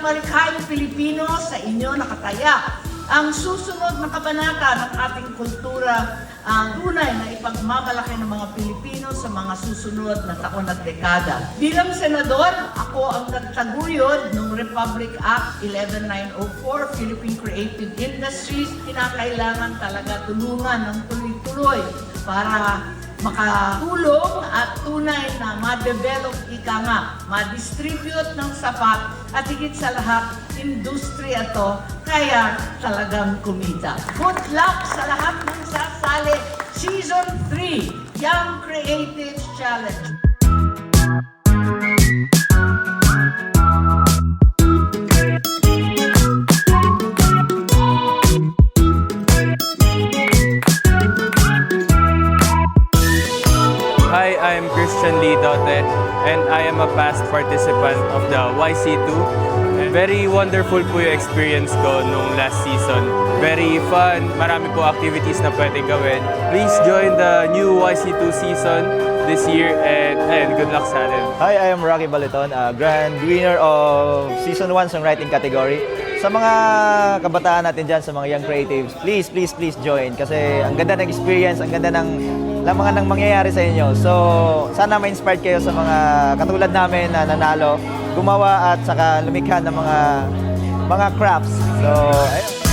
malikhaing Pilipino, sa inyo nakataya ang susunod na kabanata ng ating kultura, ang tunay na ipagmamalaki ng mga Pilipino sa mga susunod na taon at dekada. Bilang senador, ako ang nagtaguyod ng Republic Act 11904, Philippine Creative Industries. Kinakailangan talaga tulungan ng tuloy-tuloy para makatulong at tunay na ma-develop ika nga, ma-distribute ng sapat at higit sa lahat, industriya to, kaya talagang kumita. Good luck sa lahat ng sasali. Season 3, Young Creatives Challenge. Hi, I'm Christian Lee Dote, and I am a past participant of the YC2. Very wonderful po yung experience ko nung last season. Very fun, marami po activities na pwede gawin. Please join the new YC2 season this year, and good luck sa atin. Hi, I am Rocky Baleton, grand winner of Season 1 Songwriting category. Sa mga kabataan natin dyan, sa mga young creatives, please join kasi ang ganda ng experience, ang ganda ng mga mangyayari sa inyo. So, sana ma-inspired kayo sa mga katulad namin na nanalo, gumawa at saka lumikha ng mga crafts. So, ayun.